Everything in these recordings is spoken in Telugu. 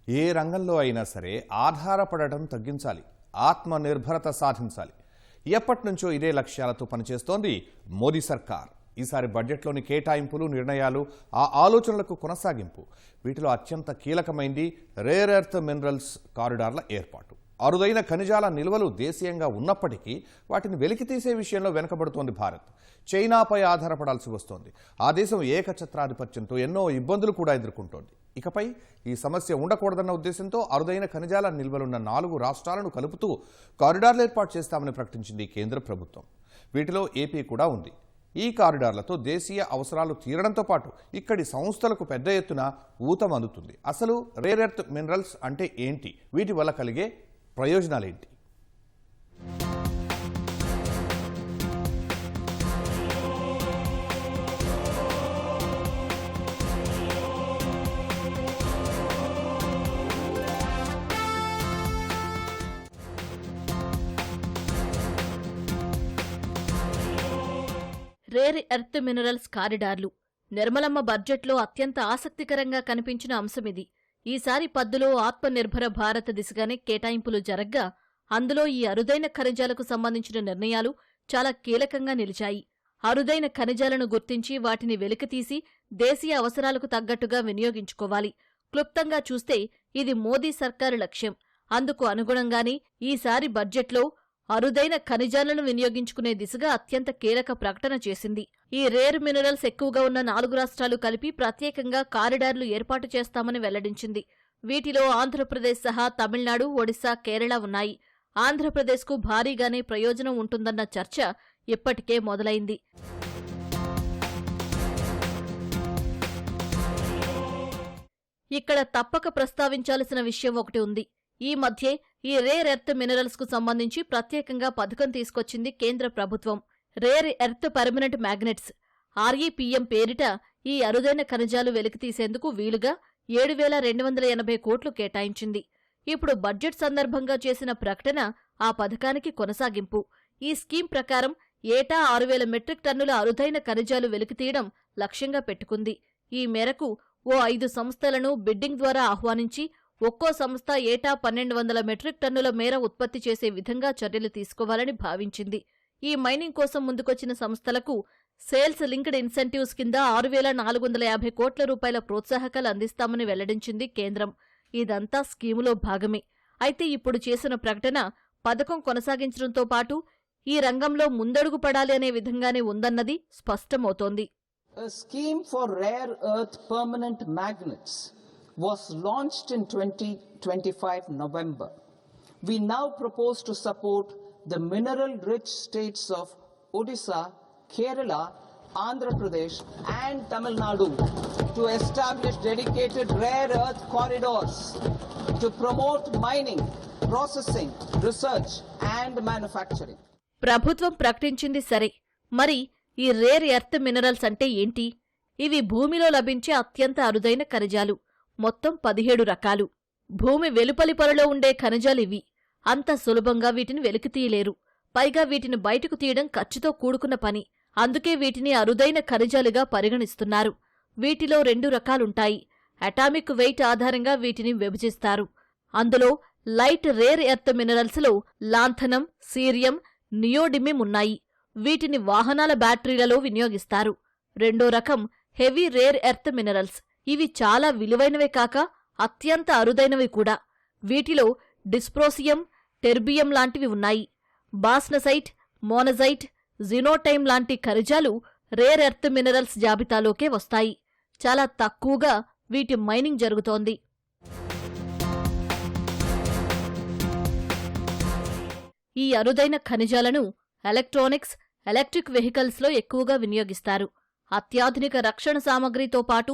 ఏ రంగంలో అయినా సరే ఆధారపడటం తగ్గించాలి, ఆత్మనిర్భరత సాధించాలి. ఎప్పటి నుంచో ఇదే లక్ష్యాలతో పనిచేస్తోంది మోదీ సర్కార్. ఈసారి బడ్జెట్లోని కేటాయింపులు, నిర్ణయాలు ఆ ఆలోచనలకు కొనసాగింపు. వీటిలో అత్యంత కీలకమైంది రేర్ ఎర్త్ మినరల్స్ కారిడార్ల ఏర్పాటు. అరుదైన ఖనిజాల నిల్వలు దేశీయంగా ఉన్నప్పటికీ వాటిని వెలికితీసే విషయంలో వెనుకబడుతోంది భారత్. చైనాపై ఆధారపడాల్సి వస్తోంది. ఆ దేశం ఏకఛత్రాధిపత్యంతో ఎన్నో ఇబ్బందులు కూడా ఎదుర్కొంటోంది. ఇకపై ఈ సమస్య ఉండకూడదన్న ఉద్దేశంతో అరుదైన ఖనిజాల నిల్వలున్న 4 రాష్ట్రాలను కలుపుతూ కారిడార్లు ఏర్పాటు చేస్తామని ప్రకటించింది కేంద్ర ప్రభుత్వం. వీటిలో ఏపీ కూడా ఉంది. ఈ కారిడార్లతో దేశీయ అవసరాలు తీరడంతో పాటు ఇక్కడి సంస్థలకు పెద్ద ఎత్తున ఊతం అందుతుంది. అసలు రేర్ ఎర్త్ మినరల్స్ అంటే ఏంటి? వీటి వల్ల కలిగే ప్రయోజనాలేంటి? రేర్ ఎర్త్ మినరల్స్ కారిడార్లు నిర్మలమ్మ బడ్జెట్లో అత్యంత ఆసక్తికరంగా కనిపించిన అంశమిది. ఈసారి పద్దులో ఆత్మనిర్భర భారత్ దిశగానే కేటాయింపులు జరగ్గా అందులో ఈ అరుదైన ఖనిజాలకు సంబంధించిన నిర్ణయాలు చాలా కీలకంగా నిలిచాయి. అరుదైన ఖనిజాలను గుర్తించి వాటిని వెలికితీసి దేశీయ అవసరాలకు తగ్గట్టుగా వినియోగించుకోవాలి. క్లుప్తంగా చూస్తే ఇది మోదీ సర్కారు లక్ష్యం. అందుకు అనుగుణంగానే ఈసారి బడ్జెట్లో అరుదైన ఖనిజాలను వినియోగించుకునే దిశగా అత్యంత కీలక ప్రకటన చేసింది. ఈ రేర్ మినరల్స్ ఎక్కువగా ఉన్న 4 రాష్ట్రాలు కలిపి ప్రత్యేకంగా కారిడార్లు ఏర్పాటు చేస్తామని వెల్లడించింది. వీటిలో ఆంధ్రప్రదేశ్ సహా తమిళనాడు, ఒడిశా, కేరళ ఉన్నాయి. ఆంధ్రప్రదేశ్కు భారీగానే ప్రయోజనం ఉంటుందన్న చర్చ ఇప్పటికే మొదలైంది. ఇక్కడ తప్పక ప్రస్తావించాల్సిన విషయం ఒకటి ఉంది. ఈ మధ్యే ఈ రేర్ ఎర్త్ మినరల్స్ కు సంబంధించి ప్రత్యేకంగా పథకం తీసుకొచ్చింది కేంద్ర ప్రభుత్వం. Rare earth permanent magnets REPM పేరిట ఈ అరుదైన ఖనిజాలు వెలికితీసేందుకు వీలుగా 7,280 కోట్లు కేటాయించింది. ఇప్పుడు బడ్జెట్ సందర్భంగా చేసిన ప్రకటన ఆ పథకానికి కొనసాగింపు. ఈ స్కీమ్ ప్రకారం ఏటా 6,000 మెట్రిక్ టన్నుల అరుదైన ఖనిజాలు వెలికితీయడం లక్ష్యంగా పెట్టుకుంది. ఈ మేరకు ఓ 5 సంస్థలను బిడ్డింగ్ ద్వారా ఆహ్వానించి ఒక్కో సంస్థ ఏటా 1,200 మెట్రిక్ టన్నుల మేర ఉత్పత్తి చేసే విధంగా చర్యలు తీసుకోవాలని భావించింది. ఈ మైనింగ్ కోసం ముందుకొచ్చిన సంస్థలకు సేల్స్ లింక్డ్ ఇన్సెంటివ్స్ కింద 6,450 కోట్ల రూపాయల ప్రోత్సాహకాలు అందిస్తామని వెల్లడించింది కేంద్రం. ఇదంతా స్కీములో భాగమే. అయితే ఇప్పుడు చేసిన ప్రకటన పథకం కొనసాగించడంతో పాటు ఈ రంగంలో ముందడుగు పడాలి అనే విధంగానే ఉందన్నది స్పష్టమవుతోంది. A scheme for rare earth permanent magnets was launched in 2025 November. We now propose to support the mineral-rich states of Odisha, Kerala, Andhra Pradesh and Tamil Nadu to establish dedicated rare earth corridors to promote mining, processing, research and manufacturing. ప్రభుత్వం ప్రకటించింది సరే, మరి ఈ రేర్ ఎర్త్ మినరల్స్ అంటే ఏంటి? ఇవి భూమిలో లభించే అత్యంత అరుదైన ఖనిజాలు. మొత్తం 17 రకాలు. భూమి వెలుపలి పొరలో ఉండే ఖనిజాలివి. అంత సులభంగా వీటిని వెలికితీయలేరు. పైగా వీటిని బయటకు తీయడం ఖర్చుతో కూడుకున్న పని. అందుకే వీటిని అరుదైన ఖనిజాలుగా పరిగణిస్తున్నారు. వీటిలో 2 రకాలుంటాయి. అటామిక్ వెయిట్ ఆధారంగా వీటిని విభజిస్తారు. అందులో లైట్ రేర్ ఎర్త్ మినరల్స్లో లాంథనం, సీరియం, నియోడిమియం ఉన్నాయి. వీటిని వాహనాల బ్యాటరీలలో వినియోగిస్తారు. రెండో రకం హెవీ రేర్ ఎర్త్ మినరల్స్. ఇవి చాలా విలువైనవే కాక అత్యంత అరుదైనవి కూడా. వీటిలో డిస్ప్రోసియం, టెర్బియం లాంటివి ఉన్నాయి. బాస్నసైట్, మోనజైట్, జినోటైమ్ లాంటి ఖనిజాలు రేర్ ఎర్త్ మినరల్స్ జాబితాలోకే వస్తాయి. చాలా తక్కువగా వీటి మైనింగ్ జరుగుతోంది. ఈ అరుదైన ఖనిజాలను ఎలక్ట్రానిక్స్, ఎలక్ట్రిక్ వెహికల్స్లో ఎక్కువగా వినియోగిస్తారు. అత్యాధునిక రక్షణ సామగ్రితో పాటు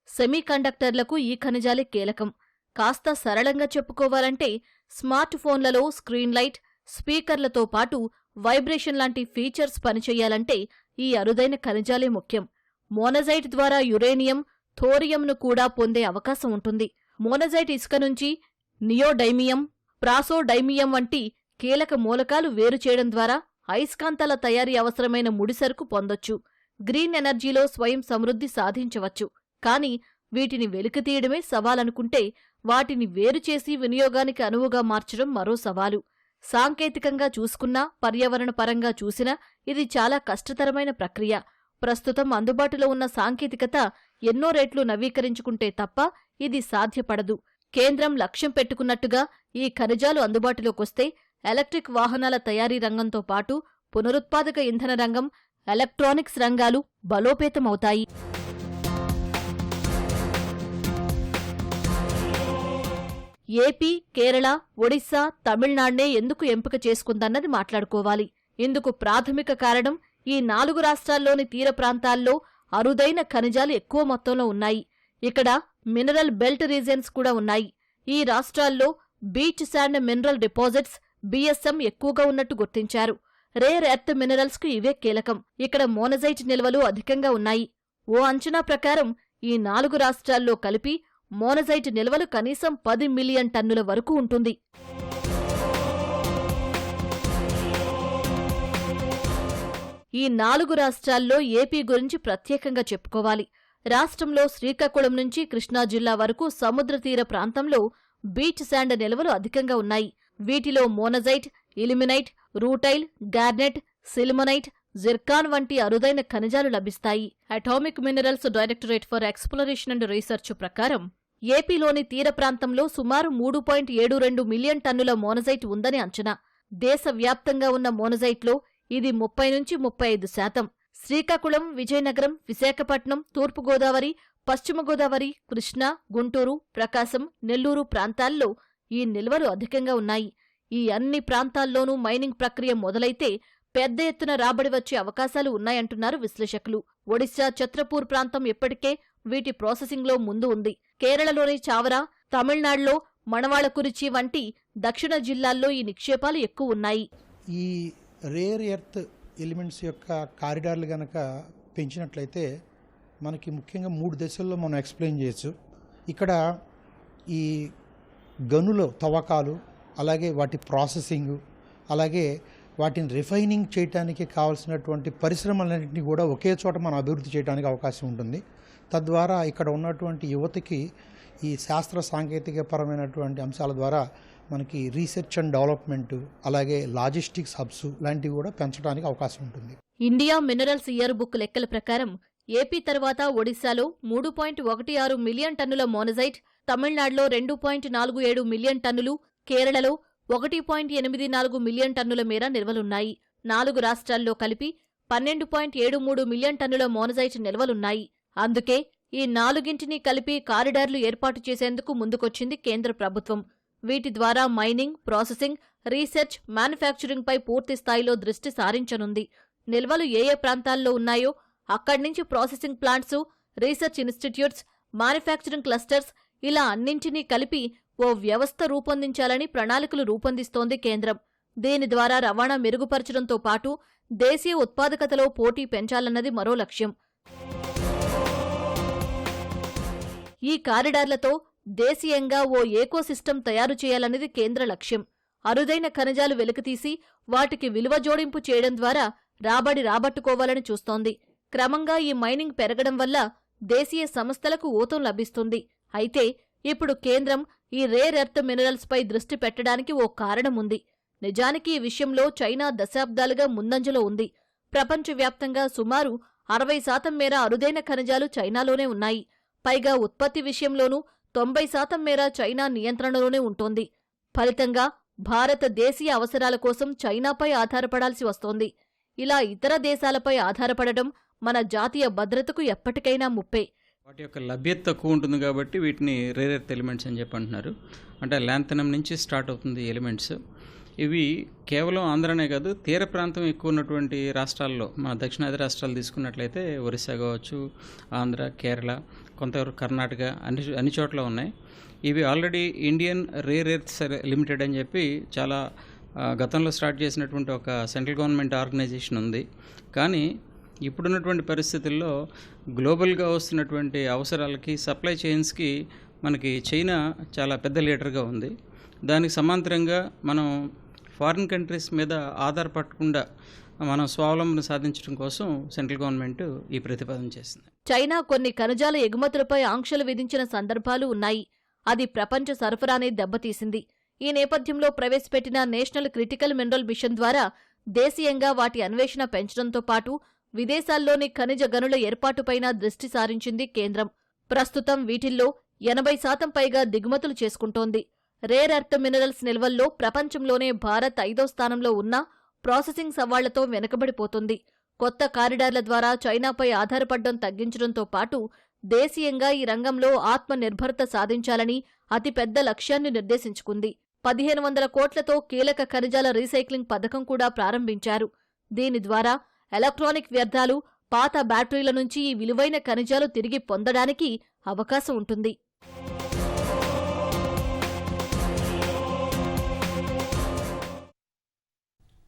సెమీకండక్టర్లకు ఈ ఖనిజాలే కీలకం. కాస్త సరళంగా చెప్పుకోవాలంటే స్మార్ట్ ఫోన్లలో స్క్రీన్ లైట్, స్పీకర్లతో పాటు వైబ్రేషన్ లాంటి ఫీచర్స్ పనిచేయాలంటే ఈ అరుదైన ఖనిజాలే ముఖ్యం. మోనజైట్ ద్వారా యురేనియం, థోరియంను కూడా పొందే అవకాశం ఉంటుంది. మోనజైట్ ఇసుక నుంచి నియోడైమియం, ప్రాసోడైమియం వంటి కీలక మూలకాలు వేరు చేయడం ద్వారా అయస్కాంతాల తయారీ అవసరమైన ముడిసరుకు పొందొచ్చు. గ్రీన్ ఎనర్జీలో స్వయం సమృద్ధి సాధించవచ్చు. కాని వీటిని వెలికితీయడమే సవాలనుకుంటే వాటిని వేరు చేసి వినియోగానికి అనువుగా మార్చడం మరో సవాలు. సాంకేతికంగా చూసుకున్నా, పర్యావరణ పరంగా చూసినా ఇది చాలా కష్టతరమైన ప్రక్రియ. ప్రస్తుతం అందుబాటులో ఉన్న సాంకేతికత ఎన్నో రెట్లు నవీకరించుకుంటే తప్ప ఇది సాధ్యపడదు. కేంద్రం లక్ష్యం పెట్టుకున్నట్టుగా ఈ ఖనిజాలు అందుబాటులోకొస్తే ఎలక్ట్రిక్ వాహనాల తయారీ రంగంతో పాటు పునరుత్పాదక ఇంధన రంగం, ఎలక్ట్రానిక్స్ రంగాలు బలోపేతమవుతాయి. ఏపీ, కేరళ, ఒడిశా, తమిళనాడునే ఎందుకు ఎంపిక చేసుకుందన్నది మాట్లాడుకోవాలి. ఇందుకు ప్రాథమిక కారణం ఈ 4 రాష్ట్రాల్లోని తీర ప్రాంతాల్లో అరుదైన ఖనిజాలు ఎక్కువ మొత్తంలో ఉన్నాయి. ఇక్కడ మినరల్ బెల్ట్ రీజియన్స్ కూడా ఉన్నాయి. ఈ రాష్ట్రాల్లో beach sand mineral deposits BSM ఎక్కువగా ఉన్నట్టు గుర్తించారు. రేర్ ఎర్త్ మినరల్స్ కు ఇవే కీలకం. ఇక్కడ మోనజైట్ నిల్వలు అధికంగా ఉన్నాయి. ఓ అంచనా ప్రకారం ఈ 4 రాష్ట్రాల్లో కలిపి మోనజైట్ నిల్వలు కనీసం 10 మిలియన్ టన్నుల వరకు ఉంటుంది. ఈ 4 రాష్ట్రాల్లో ఏపీ గురించి ప్రత్యేకంగా చెప్పుకోవాలి. రాష్ట్రంలో శ్రీకాకుళం నుంచి కృష్ణా జిల్లా వరకు సముద్ర తీర ప్రాంతంలో బీచ్ శాండ్ నిల్వలు అధికంగా ఉన్నాయి. వీటిలో మోనజైట్, ఇల్మినైట్, రూటైల్, గార్నెట్, సిల్మనైట్, జిర్కాన్ వంటి అరుదైన ఖనిజాలు లభిస్తాయి. Atomic minerals directorate for exploration and research ప్రకారం ఏపీలోని తీర ప్రాంతంలో సుమారు 3.72 మిలియన్ టన్నుల మోనజైట్ ఉందని అంచనా. దేశవ్యాప్తంగా ఉన్న మోనజైట్లో ఇది 30 నుంచి 35%. శ్రీకాకుళం, విజయనగరం, విశాఖపట్నం, తూర్పుగోదావరి, పశ్చిమ గోదావరి, కృష్ణా, గుంటూరు, ప్రకాశం, నెల్లూరు ప్రాంతాల్లో ఈ నిల్వలు అధికంగా ఉన్నాయి. ఈ అన్ని ప్రాంతాల్లోనూ మైనింగ్ ప్రక్రియ మొదలైతే పెద్ద ఎత్తున రాబడి వచ్చే అవకాశాలు ఉన్నాయంటున్నారు విశ్లేషకులు. ఒడిశా, ఛత్రపూర్ ప్రాంతం ఇప్పటికే వీటి ప్రాసెసింగ్లో ముందు ఉంది. కేరళలోని చావరా, తమిళనాడులో మణవాళకురిచి వంటి దక్షిణ జిల్లాల్లో ఈ నిక్షేపాలు ఎక్కువ ఉన్నాయి. ఈ రేర్ ఎర్త్ ఎలిమెంట్స్ యొక్క కారిడార్లు కనుక పెంచినట్లయితే మనకి ముఖ్యంగా 3 దశల్లో మనం ఎక్స్ప్లెయిన్ చేయొచ్చు. ఇక్కడ ఈ గనుల తవ్వకాలు, అలాగే వాటి ప్రాసెసింగు, అలాగే వాటిని రిఫైనింగ్ చేయడానికి కావాల్సినటువంటి పరిశ్రమలన్నింటినీ కూడా ఒకే చోట మనం అభివృద్ధి చేయడానికి అవకాశం ఉంటుంది. తద్వారా ఇక్కడ ఉన్నటువంటి యువతకి ఈ శాస్త్ర సాంకేతిక పరమైనటువంటి అంశాల ద్వారా మనకి రీసెర్చ్ అండ్ డెవలప్మెంట్, అలాగే లాజిస్టిక్స్ హబ్స్ లాంటివి కూడా పెంచడానికి అవకాశం ఉంటుంది. ఇండియా మినరల్స్ ఇయర్ బుక్ లెక్కల ప్రకారం ఏపీ తర్వాత ఒడిశాలో 3.16 మిలియన్ టన్నుల మోనజైట్, తమిళనాడులో 2.47 మిలియన్ టన్నులు, కేరళలో 1.84 మిలియన్ టన్నుల మేర నిల్వలున్నాయి. 4 రాష్ట్రాల్లో కలిపి 12.73 మిలియన్ టన్నుల మోనజైట్ నిల్వలున్నాయి. అందుకే ఈ 4ంటినీ కలిపి కారిడార్లు ఏర్పాటు చేసేందుకు ముందుకొచ్చింది కేంద్ర ప్రభుత్వం. వీటి ద్వారా మైనింగ్, ప్రాసెసింగ్, రీసెర్చ్, మ్యానుఫ్యాక్చరింగ్పై పూర్తి స్థాయిలో దృష్టి సారించనుంది. నిల్వలు ఏ ప్రాంతాల్లో ఉన్నాయో అక్కడి నుంచి processing plants, research institutes, manufacturing clusters ఇలా అన్నింటినీ కలిపి ఓ వ్యవస్థ రూపొందించాలని ప్రణాళికలు రూపొందిస్తోంది కేంద్రం. దీని ద్వారా రవాణా మెరుగుపరచడంతో పాటు దేశీయ ఉత్పాదకతలో పోటీ పెంచాలన్నది మరో లక్ష్యం. ఈ కారిడార్లతో దేశీయంగా ఓ ఏకోసిస్టమ్ తయారు చేయాలన్నది కేంద్ర లక్ష్యం. అరుదైన ఖనిజాలు వెలికితీసి వాటికి విలువ జోడింపు చేయడం ద్వారా రాబడి రాబట్టుకోవాలని చూస్తోంది. క్రమంగా ఈ మైనింగ్ పెరగడం వల్ల దేశీయ సంస్థలకు ఊతం లభిస్తుంది. అయితే ఇప్పుడు కేంద్రం ఈ రేర్ ఎర్త్ మినరల్స్ పై దృష్టి పెట్టడానికి ఓ కారణముంది. నిజానికి ఈ విషయంలో చైనా దశాబ్దాలుగా ముందంజలో ఉంది. ప్రపంచవ్యాప్తంగా సుమారు 60% మేర అరుదైన ఖనిజాలు చైనాలోనే ఉన్నాయి. పైగా ఉత్పత్తి విషయంలోనూ 90% మేర చైనా నియంత్రణలోనే ఉంటోంది. ఫలితంగా భారత దేశీయ అవసరాల కోసం చైనాపై ఆధారపడాల్సి వస్తోంది. ఇలా ఇతర దేశాలపై ఆధారపడడం మన జాతీయ భద్రతకు ఎప్పటికైనా ముప్పే. వాటి యొక్క లభ్యత తక్కువ ఉంటుంది కాబట్టి వీటిని రేర్ ఎర్త్ ఎలిమెంట్స్ అని చెప్పి అంటున్నారు. అంటే లాంథనమ్ నుంచి స్టార్ట్ అవుతుంది ఎలిమెంట్స్. ఇవి కేవలం ఆంధ్రనే కాదు, తీర ప్రాంతం ఎక్కువ ఉన్నటువంటి రాష్ట్రాల్లో, మన దక్షిణాది రాష్ట్రాలు తీసుకున్నట్లయితే ఒరిస్సా కావచ్చు, ఆంధ్ర, కేరళ, కొంతవరకు కర్ణాటక, అన్ని చోట్ల ఉన్నాయి. ఇవి already Indian rare earths limited అని చెప్పి చాలా గతంలో స్టార్ట్ చేసినటువంటి ఒక సెంట్రల్ గవర్నమెంట్ ఆర్గనైజేషన్ ఉంది. కానీ ఇప్పుడున్నటువంటి పరిస్థితుల్లో గ్లోబల్గా వస్తున్నటువంటి అవసరాలకి, సప్లై చైన్స్కి మనకి చైనా చాలా పెద్ద లీడర్గా ఉంది. దానికి సమాంతరంగా మనం ఫారిన్ కంట్రీస్ మీద ఆధారపడకుండా మనం స్వావలంబన సాధించడం కోసం సెంట్రల్ గవర్నమెంట్ ఈ ప్రతిపాదన చేసింది. చైనా కొన్ని ఖనిజాల ఎగుమతులపై ఆంక్షలు విధించిన సందర్భాలు ఉన్నాయి. అది ప్రపంచ సరఫరానే దెబ్బతీసింది. ఈ నేపథ్యంలో ప్రవేశపెట్టిన నేషనల్ క్రిటికల్ మినరల్ మిషన్ ద్వారా దేశీయంగా వాటి అన్వేషణ పెంచడంతో పాటు విదేశాల్లోని ఖనిజ గనుల ఏర్పాటుపైన దృష్టి సారించింది కేంద్రం. ప్రస్తుతం వీటిల్లో 80% పైగా దిగుమతులు చేసుకుంటోంది. రేర్ ఎర్త్ మినరల్స్ నిల్వల్లో ప్రపంచంలోనే భారత్ 5వ స్థానంలో ఉన్నా ప్రాసెసింగ్ సవాళ్లతో వెనుకబడిపోతుంది. కొత్త కారిడార్ల ద్వారా చైనాపై ఆధారపడడం తగ్గించడంతో పాటు దేశీయంగా ఈ రంగంలో ఆత్మనిర్భరత సాధించాలని అతిపెద్ద లక్ష్యాన్ని నిర్దేశించుకుంది. 1500 కోట్లతో కీలక ఖనిజాల రీసైక్లింగ్ పథకం కూడా ప్రారంభించారు. దీని ద్వారా ఎలక్ట్రానిక్ వ్యర్థాలు, పాత బ్యాటరీల నుంచి ఈ విలువైన ఖనిజాలు తిరిగి పొందడానికి అవకాశం ఉంటుంది.